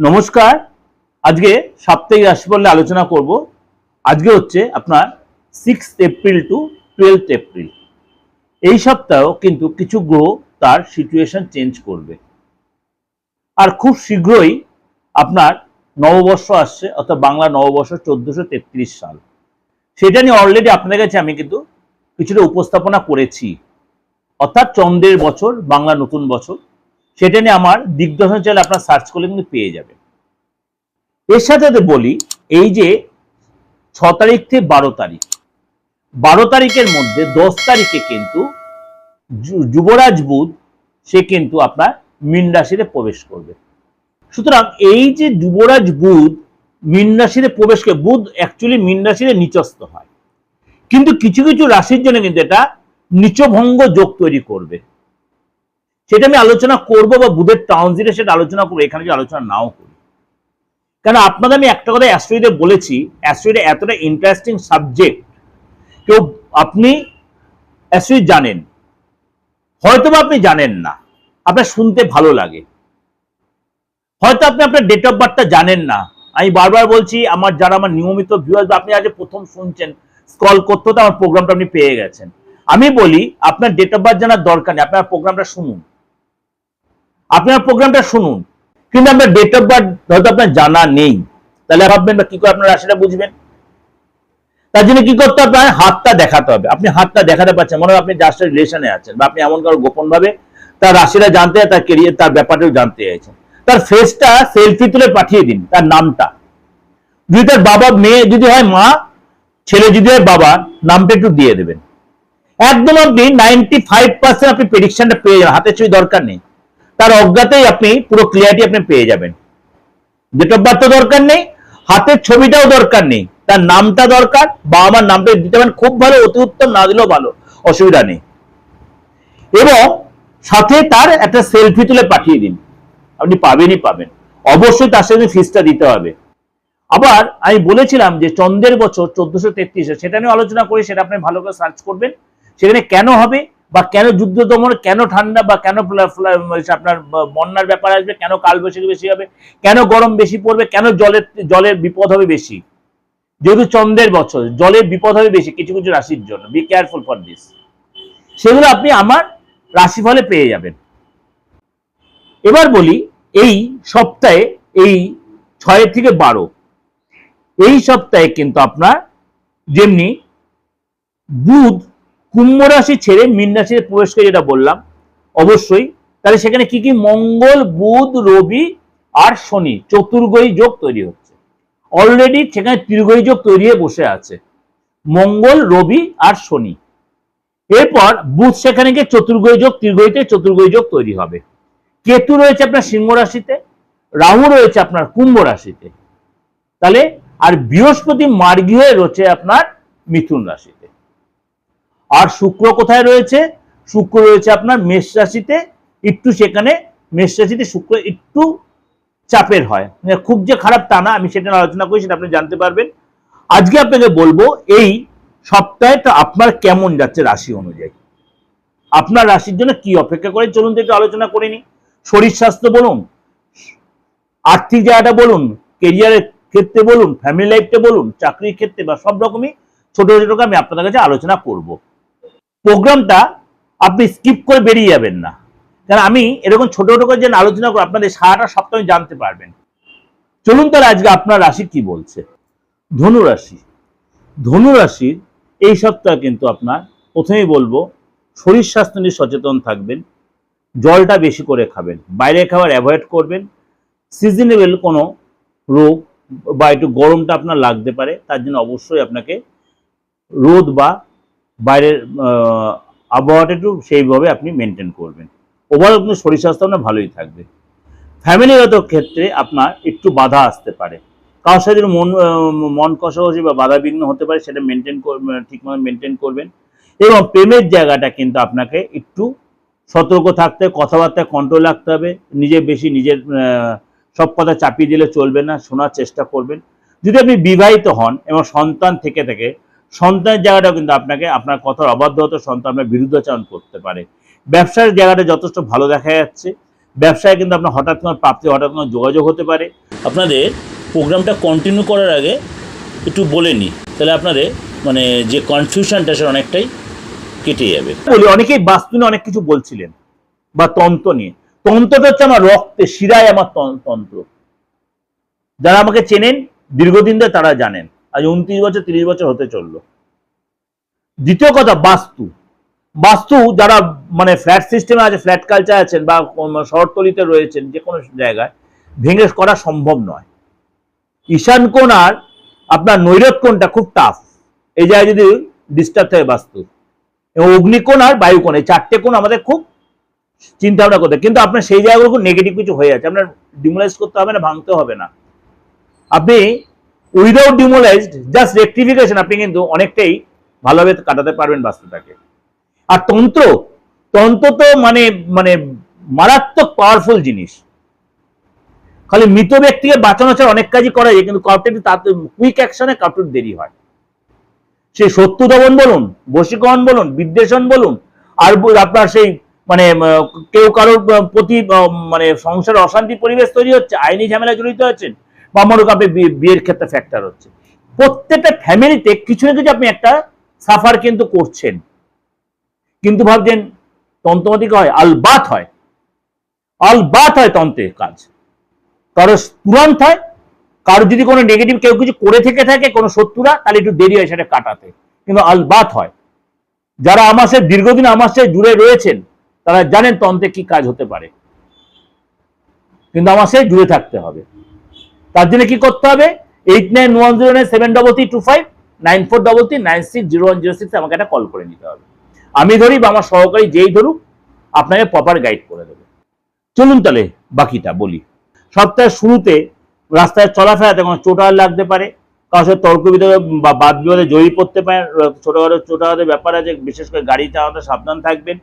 নমস্কার। আজকে সাপ্তাহিক রাশিফল নিয়ে আলোচনা করব। আজকে হচ্ছে আপনার 6 এপ্রিল টু 12 এপ্রিল। এই সপ্তাহ কিন্তু কিছু গ্রহ তার সিচুয়েশন চেঞ্জ করবে, আর খুব শীঘ্রই আপনার নববর্ষ আসছে, অর্থাৎ বাংলা নববর্ষ 1433 সাল। সেটা নিয়ে অলরেডি আপনাদের কাছে আমি কিন্তু কিছুটা উপস্থাপনা করেছি, অর্থাৎ চন্দ্রের বছর, বাংলা নতুন বছর। সেটা নিয়ে আমার দিগদর্শন চ্যানেলে আপনার সার্চ করলে কিন্তু পেয়ে যাবেন। এর সাথে বলি, এই যে 6 তারিখ থেকে 12 তারিখ, 12 তারিখের মধ্যে 10 তারিখে কিন্তু যুবরাজ বুধ সে কিন্তু আপনার মীন রাশিতে প্রবেশ করবে। সুতরাং এই যে যুবরাজ বুধ মীন রাশিতে প্রবেশ করে, বুধ অ্যাকচুয়ালি মীন রাশিতে নিচস্থ হয়, কিন্তু কিছু কিছু রাশির জন্য কিন্তু এটা নিচভঙ্গ যোগ তৈরি করবে। সেটা আমি আলোচনা করব, বা বুধের ট্রানজিটে সেটা আলোচনা করবো, এখানে যে আলোচনা নাও করি। কারণ আপনাদের আমি একটা কথা অ্যাস্ট্রোইডে বলেছি, অ্যাস্ট্রোইডে এতটা ইন্টারেস্টিং সাবজেক্ট, কেউ আপনি অ্যাস্ট্রোইড জানেন, হয়তো বা আপনি জানেন না, আপনার শুনতে ভালো লাগে, হয়তো আপনি আপনার ডেট অফ বার্থটা জানেন না। আমি বারবার বলছি, আমার যারা আমার নিয়মিত ভিউয়ার্স, বা আপনি আজ প্রথম শুনছেন, স্ক্রল করতে হতে আমার প্রোগ্রামটা আপনি পেয়ে গেছেন। আমি বলি, আপনার ডেট অফ বার্থ জানার দরকার নেই, আপনার প্রোগ্রামটা শুনুন, আপনার প্রোগ্রামটা শুনুন। কিন্তু আপনার ডেট অফ বার্থ হয়তো আপনার জানা নেই, তাহলে ভাববেন বা কি করে আপনার রাশিটা বুঝবেন? তার জন্য কি করতে হবে? হাতটা দেখাতে হবে। আপনি হাতটা দেখাতে পারছেন, মনে হয় আপনি যার সাথে রিলেশনে আছেন, বা আপনি এমন কারো গোপন ভাবে তার রাশিটা জানতে, তার কেরিয়ার, তার ব্যাপারটাও জানতে চাইছেন। তার ফেসটা সেলফি তুলে পাঠিয়ে দিন, তার নামটা, যদি তার বাবা, মেয়ে যদি হয় মা, ছেলে যদি হয় বাবা, নামটা একটু দিয়ে দেবেন। একদম আপনি 95% আপনি প্রেডিকশনটা পেয়ে যাবেন, হাতের ছবি দরকার নেই, তার অজ্ঞাতেই আপনি পুরো ক্লিয়ারিটি আপনি পেয়ে যাবেন। ডেট অফ বার্থ দরকার নেই, হাতের ছবিটাও দরকার নেই, তার নামটা দরকার, বাবা মার নামটা দিতে পারেন, খুব ভালো, অতি উত্তম, না দিলেও ভালো, অসুবিধা নেই। এবং সাথে তার একটা সেলফি তুলে পাঠিয়ে দিন, আপনি পাবেনই পাবেন। অবশ্যই তার সাথে ফিসটা দিতে হবে। আবার আমি বলেছিলাম যে চন্দ্রের বছর 1433, সেটা নিয়ে আলোচনা করি, সেটা আপনি ভালো করে সার্চ করবেন। সেখানে কেন হবে, বা কেন যুদ্ধ দমন, কেন ঠান্ডা, বা কেন আপনার বন্যার ব্যাপার আসবে, কেন কালবৈশাখী বেশি হবে, কেন গরম বেশি পড়বে, কেন জলের বিপদ হবে বেশি। যেহেতু চন্দ্রের বছর, জলের বিপদ হবে বেশি কিছু কিছু রাশির জন্য, বি কেয়ারফুল ফর দিস। সেগুলো আপনি আমার রাশিফলে পেয়ে যাবেন। এবার বলি, এই সপ্তাহে, এই 6 থেকে 12, এই সপ্তাহে কিন্তু আপনার যেমনি বুধ কুম্ভ রাশি ছেড়ে মীন রাশিতে প্রবেশ করে, যেটা বললাম, অবশ্যই তাহলে সেখানে কি কি, মঙ্গল, বুধ, রবি আর শনি চতুর্গ্রহী যোগ তৈরি হচ্ছে। অলরেডি সেখানে ত্রিগ্রহী যোগ তৈরি হয়ে বসে আছে, মঙ্গল, রবি আর শনি। এরপর বুধ সেখানে গিয়ে চতুর্গ্রহী যোগ, ত্রিগ্রহীতে চতুর্গ্রহী যোগ তৈরি হবে। কেতু রয়েছে আপনার সিংহ রাশিতে, রাহু রয়েছে আপনার কুম্ভ রাশিতে, তাহলে আর বৃহস্পতি মার্গী হয়ে রয়েছে আপনার মিথুন রাশিতে। আর শুক্র কোথায় রয়েছে? শুক্র রয়েছে আপনার মেষ রাশিতে। একটু সেখানে মেষ রাশিতে শুক্র একটু চাপের হয়, খুব যে খারাপ তা না, আমি সেটা আলোচনা করি, সেটা আপনি জানতে পারবেন। আজকে আপনাকে বলবো এই সপ্তাহটা আপনার কেমন যাচ্ছে রাশি অনুযায়ী, আপনার রাশির জন্য কি অপেক্ষা করে। চলুন তো একটু আলোচনা করে নি। শরীর স্বাস্থ্য বলুন, আর্থিক জায়গাটা বলুন, কেরিয়ারের ক্ষেত্রে বলুন, ফ্যামিলি লাইফটা বলুন, চাকরির ক্ষেত্রে, বা সব রকমই ছোট ছোট আমি আপনাদের কাছে আলোচনা করব। প্রোগ্রামটা আপনি স্কিপ করে বেরিয়ে যাবেন না, কারণ আমি এরকম ছোট ছোট করে যেন আলোচনা করে আপনাদের সারাটা সপ্তাহ জানতে পারবেন। চলুন তাহলে আজকে আপনার রাশি কি বলছে। ধনু রাশি। ধনু রাশির এই সপ্তাহ কিন্তু আপনার, প্রথমেই বলবো, শরীর স্বাস্থ্য নিয়ে সচেতন থাকবেন, জলটা বেশি করে খাবেন, বাইরে খাবার অ্যাভয়েড করবেন। সিজনেবল কোনো রোগ বা একটু গরমটা আপনার লাগতে পারে, তার জন্য অবশ্যই আপনাকে রোদ বা বাইরের আবহাওয়াটা একটু সেইভাবে আপনি মেনটেন করবেন। ওভারঅল কিন্তু শরীর স্বাস্থ্য আপনার ভালোই থাকবে। ফ্যামিলিগত ক্ষেত্রে আপনার একটু বাধা আসতে পারে, কারোর সাথে মন কষাকষি বা বাধা বিঘ্ন হতে পারে, সেটা ঠিকমতো মেনটেন করবেন। এবং প্রেমের জায়গাটা কিন্তু আপনাকে একটু সতর্ক থাকতে, কথাবার্তায় কন্ট্রোল রাখতে হবে। নিজের সব কথা চাপিয়ে দিলে চলবে না, শোনার চেষ্টা করবেন। যদি আপনি বিবাহিত হন এবং সন্তান থেকে থাকে, সন্তানের জায়গাটাও কিন্তু আপনাকে, আপনার কথার অবাধ্য হতে সন্তান আপনার বিরুদ্ধাচরণ করতে পারে। ব্যবসার জায়গাটা যথেষ্ট ভালো দেখা যাচ্ছে, ব্যবসায় কিন্তু আপনার হঠাৎ কোনো প্রাপ্তি, হঠাৎ কোনো যোগাযোগ হতে পারে। আপনাদের প্রোগ্রামটা কন্টিনিউ করার আগে একটু বলে নিই, তাহলে আপনাদের মানে যে কনফিউশনটা সেটা অনেকটাই কেটে যাবে। বলি অনেকেই বাস্তু নিয়ে অনেক কিছু বলছিলেন বা তন্ত্র নিয়ে। তন্ত্রটা হচ্ছে আমার রক্তে শিরায় আমার তন্ত্র। যারা আমাকে চেনেন দীর্ঘদিন ধরে তারা জানেন, আজ 29 বছর 30 বছর হতে চললো। দ্বিতীয় কথা, বাস্তু। বাস্তু যারা মানে ফ্ল্যাট সিস্টেমে আছে, ফ্ল্যাট কালচার আছেন বা শহরতলিতে রয়েছেন, যে কোনো জায়গায় ভেঙে করা সম্ভব নয়। ঈশান কোণ আর আপনার নৈরত কোণটা খুব টাফ, এই জায়গায় যদি ডিস্টার্ব থাকে বাস্তু। এবং অগ্নিকোণ আর বায়ুকোণ, এই 4টে কোণ আমাদের খুব চিন্তা ভাবনা করতে, কিন্তু আপনার সেই জায়গাগুলো খুব নেগেটিভ কিছু হয়ে যাচ্ছে, আপনার ডিমোলাইজ করতে হবে না, ভাঙতে হবে না। আপনি উইদাউট ডিমোলাইজড জাস্ট রেক্টিফিকেশন আপনি কিন্তু অনেকটাই ভালোভাবে কাটাতে পারবেন বাস্তুটাকে। আর তন্ত্র, তন্ত্র তো মানে মানে মারাত্মক পাওয়ারফুল জিনিস। খালি মৃত ব্যক্তিকে বাঁচানো ছাড়া অনেক কাজই করা যায়, কিন্তু কাউকে কুইক অ্যাকশনে কাউকে দেরি হয়। সেই শত্রু দমন বলুন, বশীকরণ বলুন, বিদ্বেষণ বলুন, আর আপনার সেই মানে কেউ কারোর প্রতি মানে সংসারে অশান্তি পরিবেশ তৈরি হচ্ছে, আইনি ঝামেলা জড়িত আছেন, বা মনে করেন আপনি বিয়ের ক্ষেত্রে ফ্যাক্টর হচ্ছে, প্রত্যেকটা ফ্যামিলিতে কিছু না কিছু আপনি একটা সাফার কিন্তু করছেন। কিন্তু ভাবছেন তন্ত্রমাতিক হয়, আলবাত হয়, আলবাত হয় তন্ত্রের কাজ। কারো তুরন্ত হয়, কারো যদি কোনো নেগেটিভ কেউ কিছু করে থেকে থাকে কোনো শত্রুরা, তাহলে একটু দেরি হয় সেটা কাটাতে, কিন্তু আলবাত হয়। যারা আমার সাথে দীর্ঘদিন আমার সাথে জুড়ে রয়েছেন তারা জানেন তন্ত্রে কি কাজ হতে পারে, কিন্তু আমার সাথে জুড়ে থাকতে হবে। তার জন্য কি করতে হবে? 8910973325 9433960106 আমাকে একটা কল করে নিতে হবে। আমি ধরি বা আমার সহকারী যেই ধরুক, আপনাকে প্রপার গাইড করে দেবে। চলুন তাহলে বাকিটা বলি। সপ্তাহের শুরুতে রাস্তায় চলাফেরাতে কোনো চোটার লাগতে পারে, কারোর সাথে তর্ক বিতর্ক বা বাদ বিবাদে জড়িয়ে পড়তে পারেন, ছোটখাটো চোটাঘাতের ব্যাপার আছে, বিশেষ করে গাড়ি চালাতে সাবধান থাকবেন।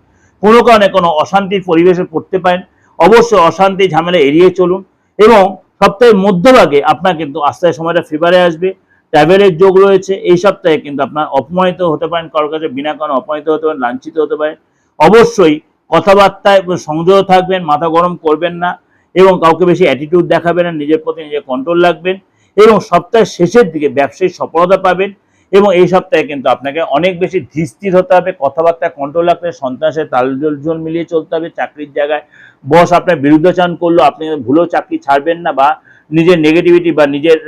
কোনো কারণে কোনো অশান্তির পরিবেশে পড়তে পারেন, অবশ্যই অশান্তি ঝামেলা এড়িয়ে চলুন। এবং সপ্তাহের মধ্যভাগে আপনার কিন্তু আস্তে আস্তে সময়টা ফেভারে আসবে, ট্রাভেলের যোগ রয়েছে। এই সপ্তাহে কিন্তু আপনার অপমানিত হতে পারেন, কারোর কাছে বিনা কারণে অপমানিত হতে পারেন, লাঞ্ছিত হতে পারেন। অবশ্যই কথাবার্তায় সংযত থাকবেন, মাথা গরম করবেন না, এবং কাউকে বেশি অ্যাটিটিউড দেখাবেন না, নিজের প্রতি নিজের কন্ট্রোল রাখবেন। এবং সপ্তাহের শেষের দিকে ব্যবসায়িক সফলতা পাবেন। এবং এই সপ্তাহে কিন্তু আপনাকে অনেক বেশি ধীর হতে হবে, কথাবার্তা কন্ট্রোল রাখতে, সন্ত্রাসের তালজোল মিলিয়ে চলতে হবে। চাকরির জায়গায় বস আপনার বিরুদ্ধাচরণ করলো, আপনি ভুলেও চাকরি ছাড়বেন না, বা নিজের নেগেটিভিটি বা নিজের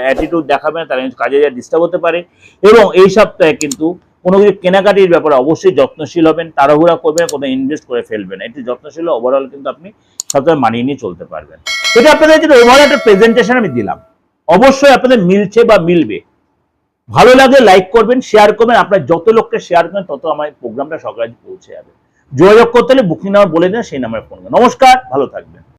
অ্যাটিটিউড দেখাবেন না, তাহলে কাজে যা ডিস্টার্ব হতে পারে। এবং এই সপ্তাহে কিন্তু কোনো কিছু কেনাকাটির ব্যাপারে অবশ্যই যত্নশীল হবেন, তাড়াহুড়া করবেন, কোথাও ইনভেস্ট করে ফেলবেন। একটু যত্নশীল ওভারঅল কিন্তু আপনি সপ্তাহে মানিয়ে নিয়ে চলতে পারবেন। এটা আপনাদের জন্য ওভারঅল একটা প্রেজেন্টেশন আমি দিলাম, অবশ্যই আপনাদের মিলছে বা মিলবে। ভালো লাগলে লাইক করবেন, শেয়ার করবেন। আপনার যত লোককে শেয়ার করবেন তত আমার প্রোগ্রামটা সকালে পৌঁছে যাবে। যোগাযোগ করতে হলে বুকিং নাম্বার বলে দেন, সেই নাম্বারে ফোন করবেন। নমস্কার, ভালো থাকবেন।